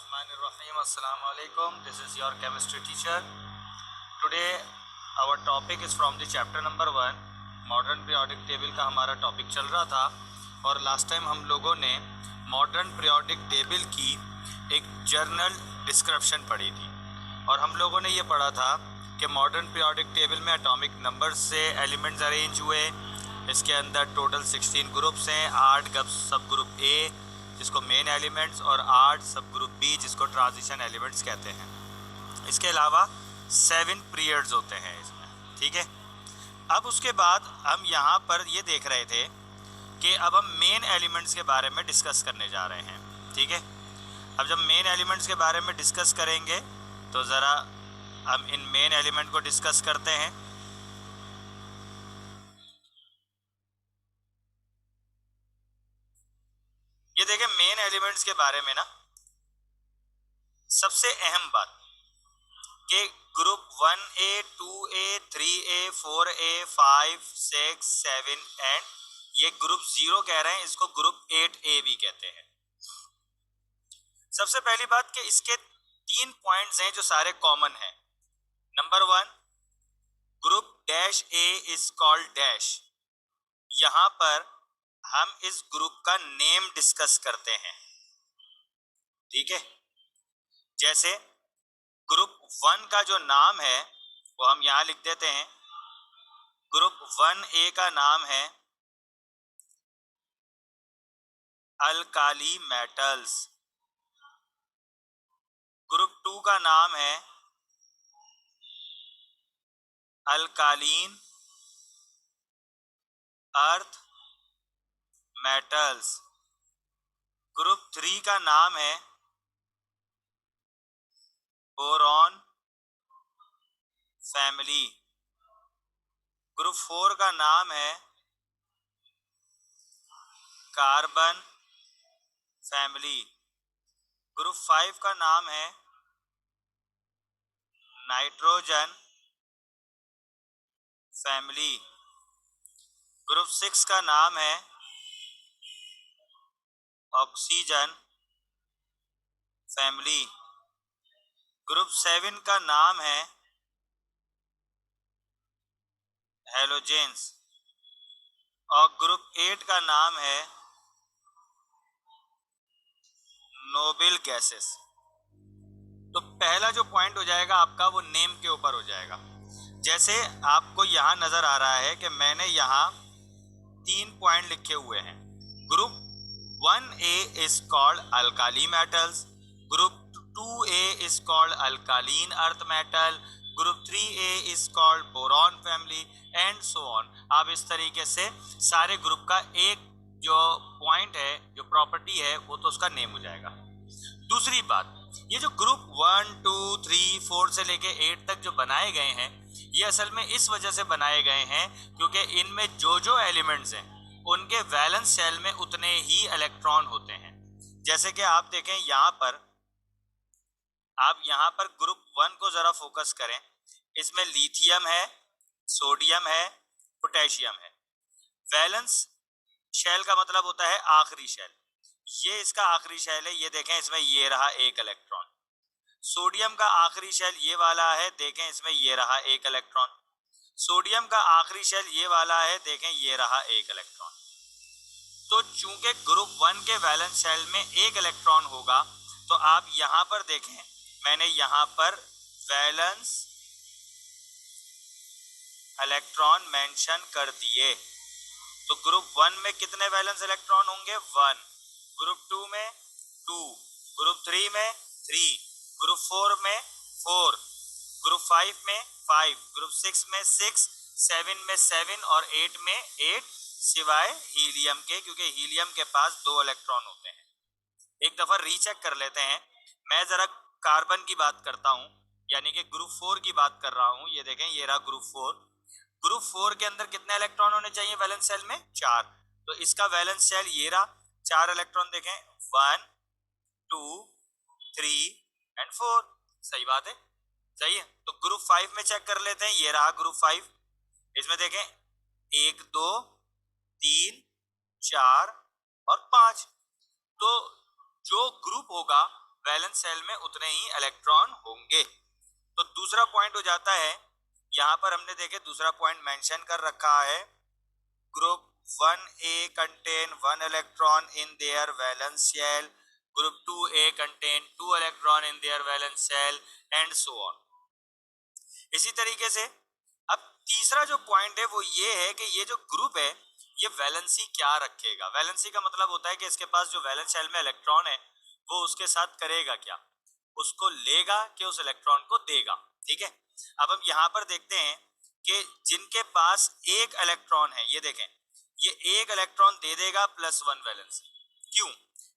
Bismillahirrahmanirrahim. Assalamu alaikum. This is your chemistry teacher. Today our topic is from the chapter number 1. Modern periodic table का हमारा topic चल रहा था और last time हम लोगों ने मॉडर्न पीरियोडिक टेबल की एक जर्नल डिस्क्रिप्शन पढ़ी थी और हम लोगों ने ये पढ़ा था कि मॉडर्न पीरियोडिक टेबल में एटॉमिक नंबर से एलिमेंट्स अरेंज हुए। इसके अंदर टोटल 16 ग्रुप्स हैं, 8 सब ग्रुप ए जिसको मेन एलिमेंट्स और 8 सब ग्रुप बी जिसको ट्रांजिशन एलिमेंट्स कहते हैं। इसके अलावा 7 पीरियड्स होते हैं इसमें, ठीक है। अब उसके बाद हम यहाँ पर ये देख रहे थे कि अब हम मेन एलिमेंट्स के बारे में डिस्कस करने जा रहे हैं, ठीक है। अब जब मेन एलिमेंट्स के बारे में डिस्कस करेंगे तो ज़रा हम इन मेन एलिमेंट को डिस्कस करते हैं। ये देखें मेन एलिमेंट्स के बारे में ना सबसे अहम बात कि group 1A 2A 3A 4A 5 6 7 and ये ग्रुप 0 कह रहे हैं, इसको ग्रुप 8A भी कहते हैं। सबसे पहली बात कि इसके 3 पॉइंट्स हैं जो सारे कॉमन हैं। Number 1, group dash A is called dash. यहां पर हम इस ग्रुप का नेम डिस्कस करते हैं, ठीक है। जैसे ग्रुप 1 का जो नाम है वो हम यहां लिख देते हैं। ग्रुप 1A का नाम है अल्काली मेटल्स। ग्रुप 2 का नाम है अल्कालीन अर्थ मेटल्स। ग्रुप 3 का नाम है बोरॉन फैमिली। ग्रुप 4 का नाम है कार्बन फैमिली। ग्रुप 5 का नाम है नाइट्रोजन फैमिली। ग्रुप 6 का नाम है ऑक्सीजन फैमिली। ग्रुप 7 का नाम है हेलोजेंस और ग्रुप 8 का नाम है नोबल गैसेस। तो पहला जो पॉइंट हो जाएगा आपका वो नेम के ऊपर हो जाएगा। जैसे आपको यहां नजर आ रहा है कि मैंने यहां 3 पॉइंट लिखे हुए हैं। Group 1A is called alkali metals, group 2A is called alkaline earth metal, group 3A is called boron family and so on. आप इस तरीके से सारे ग्रुप का एक जो पॉइंट है, जो प्रॉपर्टी है, वो तो उसका नेम हो जाएगा। दूसरी बात, ये जो ग्रुप 1 2 3 4 से लेके 8 तक जो बनाए गए हैं, ये असल में इस वजह से बनाए गए हैं क्योंकि इनमें जो एलिमेंट्स हैं उनके वैलेंस शेल में उतने ही इलेक्ट्रॉन होते हैं। जैसे कि आप देखें यहां पर, आप यहां पर ग्रुप 1 को जरा फोकस करें। इसमें लिथियम है, सोडियम है, पोटेशियम है। वैलेंस शेल का मतलब होता है आखिरी शेल। ये इसका आखिरी शेल है, ये देखें इसमें ये रहा एक इलेक्ट्रॉन। सोडियम का आखिरी शेल ये वाला है, देखें इसमें ये रहा एक इलेक्ट्रॉन। सोडियम का आखिरी शेल ये वाला है, देखें ये रहा एक इलेक्ट्रॉन। तो चूंकि ग्रुप 1 के वैलेंस शेल में एक इलेक्ट्रॉन होगा तो आप यहां पर देखें, मैंने यहां पर वैलेंस इलेक्ट्रॉन मेंशन कर दिए। तो ग्रुप 1 में कितने वैलेंस इलेक्ट्रॉन होंगे? 1। ग्रुप 2 में 2, ग्रुप 3 में 3, ग्रुप 4 में 4, ग्रुप 5 में 5, ग्रुप 6 में 6, 7 में 7 और 8 में 8, सिवाय हीलियम के, क्योंकि हीलियम के पास 2 इलेक्ट्रॉन होते हैं। एक दफा रीचेक कर लेते हैं। मैं जरा कार्बन की बात करता हूं, यानी कि ग्रुप 4 की बात कर रहा हूं। ये देखें ये रहा ग्रुप 4। ग्रुप 4 के अंदर कितने इलेक्ट्रॉन होने चाहिए वैलेंस शेल में? 4। तो इसका वैलेंस शेल ये रहा, 4 इलेक्ट्रॉन देखें, 1 2 3 एंड 4। सही बात है, सही है। तो ग्रुप 5 में चेक कर लेते हैं। ये रहा ग्रुप 5। इसमें देखें 1 2 3 4 और 5। तो जो ग्रुप होगा वैलेंस शेल में उतने ही इलेक्ट्रॉन होंगे। तो दूसरा पॉइंट हो जाता है, यहां पर हमने देखे दूसरा पॉइंट मेंशन कर रखा है, group 1a contain 1 electron in their valence shell, group 2a contain 2 electron in their valence shell and so on। इसी तरीके से अब तीसरा जो पॉइंट है वो ये है कि ये जो ग्रुप है ये वैलेंसी क्या रखेगा। वैलेंसी का मतलब होता है कि इसके पास जो वैलेंस शेल में इलेक्ट्रॉन है वो उसके साथ करेगा क्या, उसको लेगा कि उस इलेक्ट्रॉन को देगा। ठीक है, अब हम यहाँ पर देखते हैं कि जिनके पास एक इलेक्ट्रॉन है, ये देखें ये एक इलेक्ट्रॉन दे देगा +1 वैलेंस। क्यों,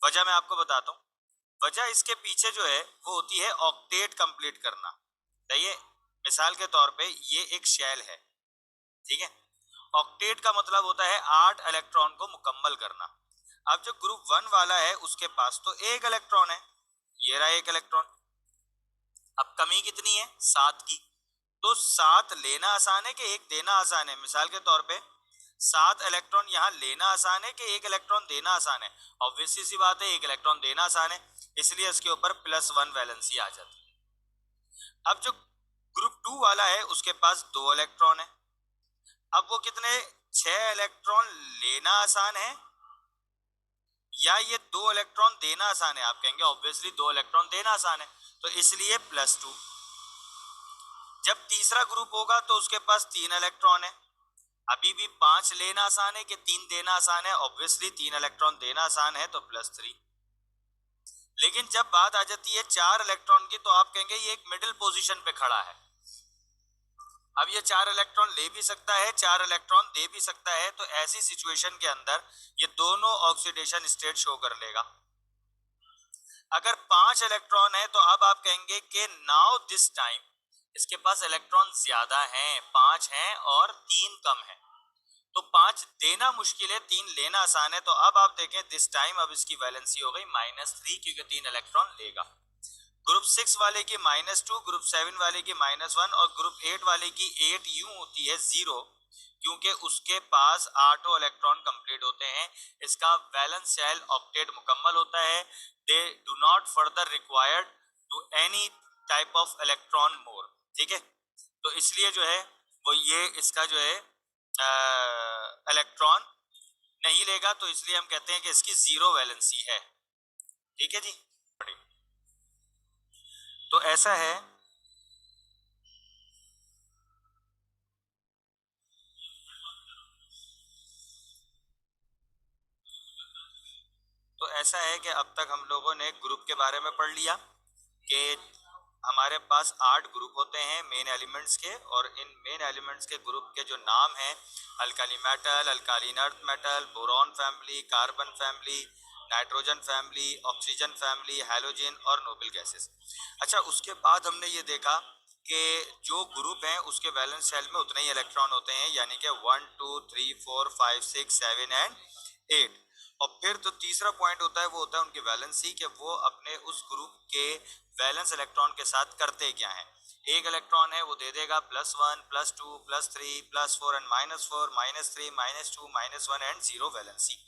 वजह मैं आपको बताता हूँ। वजह इसके पीछे जो है वो होती है ऑक्टेट कंप्लीट करना। सही, मिसाल के तौर पे ये एक शेल है, ठीक है, ऑक्टेट का मतलब होता है 8 इलेक्ट्रॉन को मुकम्मल करना। अब जो ग्रुप 1 वाला है उसके पास तो एक इलेक्ट्रॉन है, ये रहा एक इलेक्ट्रॉन। अब कमी कितनी है, 7 की। तो 7 लेना आसान है कि एक देना आसान है। मिसाल के तौर पे 7 इलेक्ट्रॉन यहाँ लेना आसान है कि एक इलेक्ट्रॉन देना आसान है। ऑब्वियसली सी बात है एक इलेक्ट्रॉन देना आसान है, इसलिए इसके ऊपर +1 वैलेंसी आ जाती है। अब जो ग्रुप 2 वाला है उसके पास 2 इलेक्ट्रॉन है। अब वो कितने, 6 इलेक्ट्रॉन लेना आसान है या ये 2 इलेक्ट्रॉन देना आसान है। आप कहेंगे ऑब्वियसली 2 इलेक्ट्रॉन देना आसान है, तो इसलिए +2। जब तीसरा ग्रुप होगा तो उसके पास 3 इलेक्ट्रॉन है। अभी भी 5 लेना आसान है कि 3 देना आसान है, ऑब्वियसली 3 इलेक्ट्रॉन देना आसान है तो +3। लेकिन जब बात आ जाती है 4 इलेक्ट्रॉन की तो आप कहेंगे ये एक मिडिल पोजीशन पे खड़ा है। अब ये 4 इलेक्ट्रॉन ले भी सकता है, 4 इलेक्ट्रॉन दे भी सकता है, तो ऐसी सिचुएशन के अंदर ये दोनों ऑक्सीडेशन स्टेट शो कर लेगा। अगर 5 इलेक्ट्रॉन है तो अब आप कहेंगे कि नाउ दिस टाइम इसके पास इलेक्ट्रॉन ज्यादा हैं, 5 हैं और 3 कम है, तो 5 देना मुश्किल है, 3 लेना आसान है। तो अब आप देखें दिस टाइम अब इसकी वैलेंसी हो गई -3 क्योंकि 3 इलेक्ट्रॉन लेगा। ग्रुप 6 वाले की -2, ग्रुप 7 वाले की -1 और ग्रुप 8 वाले की 8 यूं होती है 0 क्योंकि उसके पास 8 इलेक्ट्रॉन कंप्लीट होते हैं। इसका वैलेंस शेल ऑक्टेट मुकम्मल होता है। They do not further required to any type of electron more. ठीक है, तो इसलिए जो है वो ये इसका जो है इलेक्ट्रॉन नहीं लेगा, तो इसलिए हम कहते हैं कि इसकी 0 वैलेंसी है। ठीक है जी, तो ऐसा है। तो ऐसा है कि अब तक हम लोगों ने ग्रुप के बारे में पढ़ लिया कि हमारे पास 8 ग्रुप होते हैं मेन एलिमेंट्स के, और इन मेन एलिमेंट्स के ग्रुप के जो नाम हैं alkali metal, alkaline earth metal, boron family, carbon family, nitrogen family, oxygen family, halogen और नोबल गैसेस। अच्छा, उसके बाद हमने ये देखा कि जो ग्रुप हैं उसके वैलेंस शेल में उतने ही इलेक्ट्रॉन होते हैं, यानी कि 1 2 3 4 5 6 7 एंड 8। और फिर तो तीसरा पॉइंट होता है वो होता है उनकी वैलेंसी, कि वो अपने उस ग्रुप के वैलेंस इलेक्ट्रॉन के साथ करते क्या है। एक इलेक्ट्रॉन है वो दे देगा +1 +2 +3 +4 एंड -4 -3 -2 -1 एंड 0 वैलेंसी।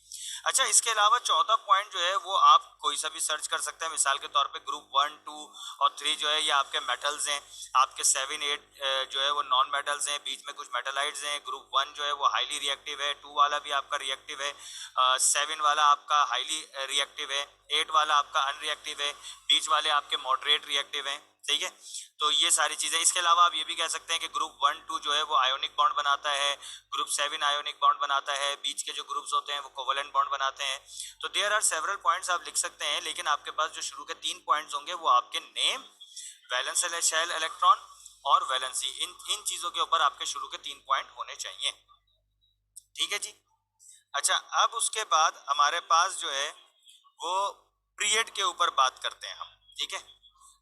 अच्छा, इसके अलावा चौथा पॉइंट जो है वो आप कोई सा भी सर्च कर सकते हैं। मिसाल के तौर पे ग्रुप 1 2 और 3 जो है ये आपके मेटल्स हैं, आपके 7 8 जो है वो नॉन मेटल्स हैं, बीच में कुछ मेटलाइड्स हैं। ग्रुप 1 जो है वो हाईली रिएक्टिव है, 2 वाला भी आपका रिएक्टिव है, 7 वाला आपका हाईली रिएक्टिव है, 8 वाला आपका अनरिएक्टिव है, बीच वाले आपके मॉडरेट रिएक्टिव हैं। ठीक है, तो ये सारी चीजें। इसके अलावा आप ये भी कह सकते हैं कि ग्रुप 1 2 जो है वो आयोनिक बॉन्ड बनाता है, ग्रुप 7 आयोनिक बॉन्ड बनाता है, बीच के जो ग्रुप्स होते हैं वो कोवेलेंट बॉन्ड बनाते हैं। तो देयर आर सेवरल पॉइंट्स आप लिख सकते हैं, लेकिन आपके पास जो शुरू के 3 पॉइंट्स होंगे वो आपके नेम, वैलेंस शेल इलेक्ट्रॉन और वैलेंसी, इन इन चीजों के ऊपर आपके शुरू के 3 पॉइंट होने चाहिए। ठीक है जी। अच्छा, अब उसके बाद हमारे पास जो है वो पीरियड के ऊपर बात करते हैं हम। ठीक है,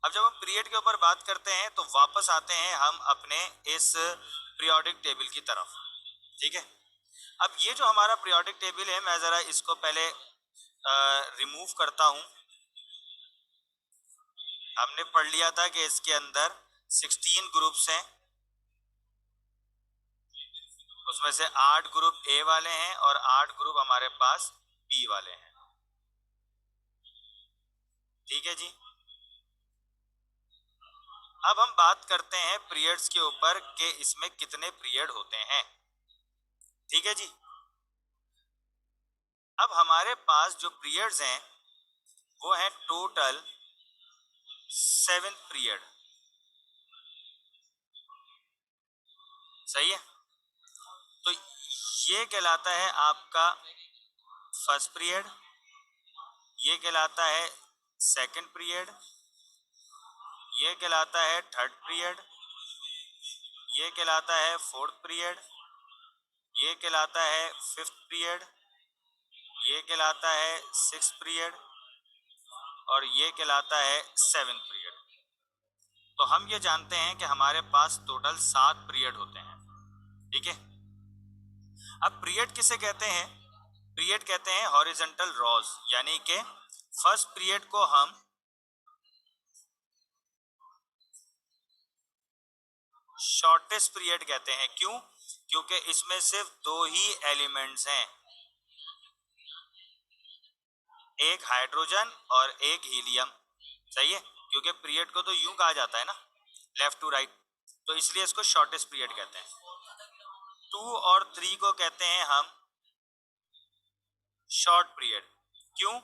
अब जब हम पीरियड के ऊपर बात करते हैं तो वापस आते हैं हम अपने इस पीरियोडिक टेबल की तरफ। ठीक है, अब ये जो हमारा पीरियोडिक टेबल है मैं जरा इसको पहले रिमूव करता हूं। हमने पढ़ लिया था कि इसके अंदर 16 ग्रुप्स हैं, उसमें से 8 ग्रुप ए वाले हैं और 8 ग्रुप हमारे पास बी वाले हैं। ठीक है जी, अब हम बात करते हैं पीरियड्स के ऊपर कि इसमें कितने पीरियड होते हैं। ठीक है जी। अब हमारे पास जो पीरियड्स हैं वो है टोटल 7 पीरियड। सही है। तो ये कहलाता है आपका फर्स्ट पीरियड, ये कहलाता है सेकंड पीरियड, ये कहलाता है थर्ड पीरियड, ये कहलाता है फोर्थ पीरियड, ये कहलाता है फिफ्थ पीरियड, ये कहलाता है सिक्स्थ पीरियड और ये कहलाता है सेवेंथ पीरियड। तो हम ये जानते हैं कि हमारे पास टोटल 7 पीरियड होते हैं। ठीक है। अब पीरियड किसे कहते हैं? पीरियड कहते हैं हॉरिजॉन्टल रॉज, यानी कि फर्स्ट पीरियड को हम शॉर्टेस्ट पीरियड कहते हैं। क्यों? क्योंकि इसमें सिर्फ 2 ही एलिमेंट्स हैं, एक हाइड्रोजन और एक हीलियम। सही है। क्योंकि पीरियड को तो यूं कहा जाता है ना, लेफ्ट टू राइट, तो इसलिए इसको शॉर्टेस्ट पीरियड कहते हैं। 2 और 3 को कहते हैं हम शॉर्ट पीरियड। क्यों?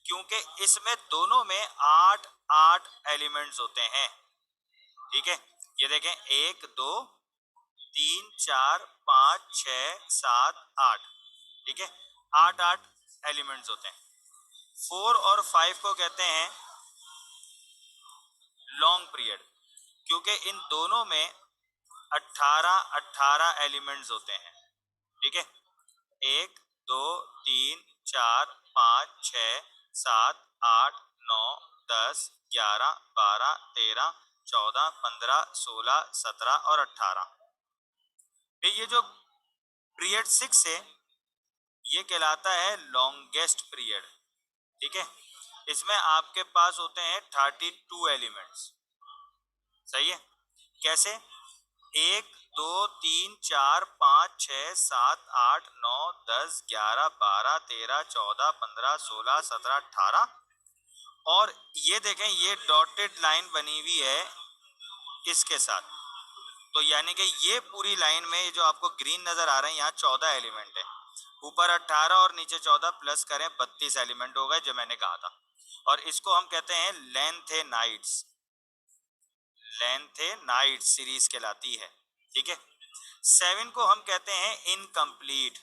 क्योंकि इसमें दोनों में 8 8 एलिमेंट्स होते हैं। ठीक है। ये देखें, 1 2 3 4 5 6 7 8। ठीक है। 8 8 एलिमेंट्स होते हैं। 4 और 5 को कहते हैं लॉन्ग पीरियड, क्योंकि इन दोनों में 18 18 एलिमेंट्स होते हैं। ठीक है। 1 2 3 4 5 6 7 8 9 10 11 12 13 14 15 16 17 और 18। ये जो पीरियड 6 है ये कहलाता है लॉन्गेस्ट पीरियड। ठीक है। इसमें आपके पास होते हैं 32 एलिमेंट्स। सही है। कैसे? 1 2 3 4 5 6 7 8 9 10 11 12 13 14 15 16 17 18। और ये देखें, ये डॉटेड लाइन बनी हुई है इसके साथ, तो यानी कि ये पूरी लाइन में जो आपको ग्रीन नजर आ रहे हैं यहाँ 14 एलिमेंट है, ऊपर 18 और नीचे 14 प्लस करें 32 एलिमेंट हो गए जो मैंने कहा था। और इसको हम कहते हैं लेंथेनाइड्स। लेंथेनाइड सीरीज कहलाती है। ठीक है। 7 को हम कहते हैं इनकम्प्लीट।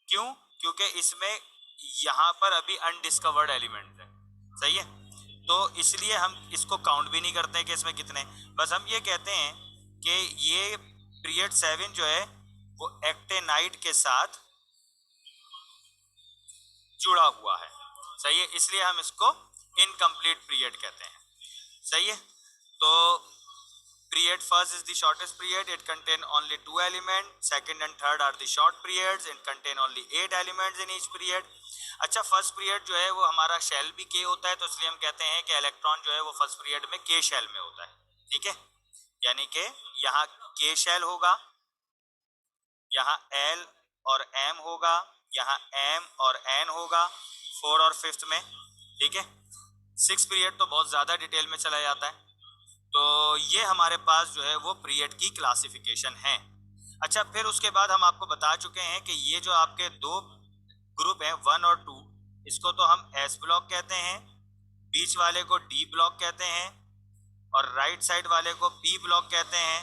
क्यों? क्योंकि इसमें यहां पर अभी अनडिस्कवर्ड एलिमेंट है। सही है। तो इसलिए हम इसको काउंट भी नहीं करते कि इसमें कितने, बस हम ये कहते हैं कि ये पीरियड 7 जो है वो एक्टेनाइड के साथ जुड़ा हुआ है। सही है। इसलिए हम इसको इनकम्प्लीट पीरियड कहते हैं। सही है। तो period first is the shortest period, it contain only 2 elements, second and third are the short periods, it contain only 8 elements in each period। अच्छा, फर्स्ट पीरियड जो है वो हमारा शेल भी के होता है, तो इसलिए हम कहते हैं कि इलेक्ट्रॉन जो है वो फर्स्ट पीरियड में के शेल में होता है। ठीक है। यानी कि यहाँ के शेल होगा, यहाँ एल और एम होगा, यहाँ एम और एन होगा 4 और 5th में। ठीक है। 6 पीरियड तो बहुत ज्यादा डिटेल में चला जाता है। तो ये हमारे पास जो है वो पीरियड की क्लासिफिकेशन है। अच्छा, फिर उसके बाद हम आपको बता चुके हैं कि ये जो आपके दो ग्रुप हैं 1 और 2, इसको तो हम एस ब्लॉक कहते हैं, बीच वाले को डी ब्लॉक कहते हैं और राइट साइड वाले को पी ब्लॉक कहते हैं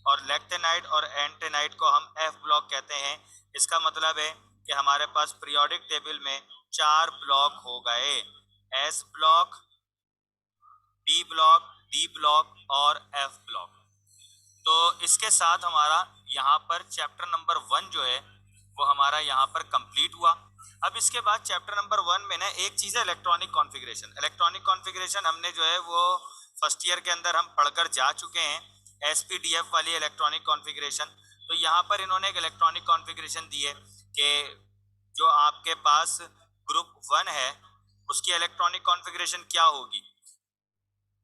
और लेक्टेनाइड और एंटेनाइड को हम एफ ब्लॉक कहते हैं। इसका मतलब है कि हमारे पास पीरियोडिक टेबल में 4 ब्लॉक हो गए, S block, P block, D block और एफ ब्लॉक। तो इसके साथ हमारा यहाँ पर चैप्टर नंबर 1 जो है वो हमारा यहाँ पर कंप्लीट हुआ। अब इसके बाद चैप्टर नंबर 1 में ना एक चीज़ है इलेक्ट्रॉनिक कॉन्फ़िगरेशन। इलेक्ट्रॉनिक कॉन्फ़िगरेशन हमने जो है वो फर्स्ट ईयर के अंदर हम पढ़कर जा चुके हैं, एसपीडीएफ वाली इलेक्ट्रॉनिक कॉन्फ़िगरेशन। तो यहाँ पर इन्होंने एक इलेक्ट्रॉनिक कॉन्फ़िगरेशन दी है कि जो आपके पास ग्रुप 1 है उसकी इलेक्ट्रॉनिक कॉन्फ़िगरेशन क्या होगी,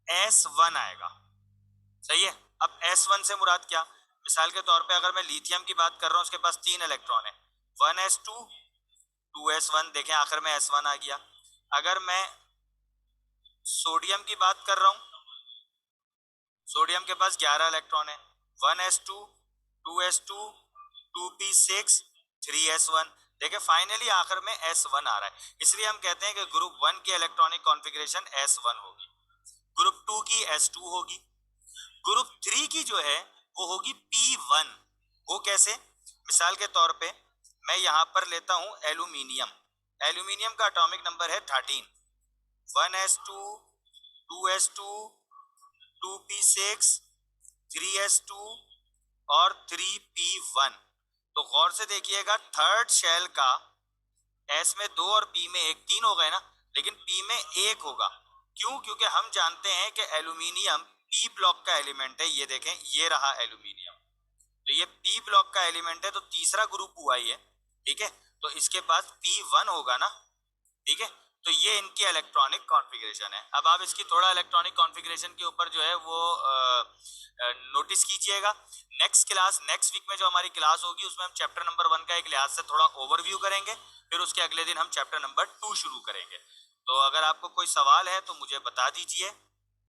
S1 आएगा। सही है। अब S1 से मुराद क्या? मिसाल के तौर पे अगर मैं लिथियम की बात कर रहा हूँ, उसके पास 3 इलेक्ट्रॉन है, 1s2 2s1, देखें आखिर में S1 आ गया। अगर मैं सोडियम की बात कर रहा हूं, सोडियम के पास 11 इलेक्ट्रॉन है, 1s2, 2s2, 2p6, 3s1। देखिए फाइनली आखिर में s1 आ रहा है, इसलिए हम कहते हैं कि ग्रुप 1 की इलेक्ट्रॉनिक कॉन्फ़िगरेशन s1 होगी, ग्रुप 2 की s2 होगी, ग्रुप 3 की जो है वो होगी p1। वो कैसे? मिसाल के तौर पे मैं यहां पर लेता हूं एल्यूमिनियम, एल्यूमिनियम का एटॉमिक नंबर है 13, 1s2, 2s2, 2p6, 3s2 और 3p1। तो गौर से देखिएगा थर्ड शेल का एस में 2 और पी में 1, 3 हो गए ना, लेकिन पी में 1 होगा। क्यों? क्योंकि हम जानते हैं कि एल्यूमिनियम पी ब्लॉक का एलिमेंट है। ये देखें, ये रहा एल्यूमिनियम, तो ये पी ब्लॉक का एलिमेंट है, तो तीसरा ग्रुप हुआ ये, ठीक है। तो इसके पास P1 होगा ना, ठीक है। तो ये इनकी इलेक्ट्रॉनिक कॉन्फ़िगरेशन है। अब आप इसकी थोड़ा इलेक्ट्रॉनिक कॉन्फ़िगरेशन के ऊपर जो है वो नोटिस कीजिएगा। नेक्स्ट क्लास, नेक्स्ट वीक में जो हमारी क्लास होगी उसमें हम चैप्टर नंबर 1 का एक लिहाज से थोड़ा ओवरव्यू करेंगे, फिर उसके अगले दिन हम चैप्टर नंबर 2 शुरू करेंगे। तो अगर आपको कोई सवाल है तो मुझे बता दीजिए।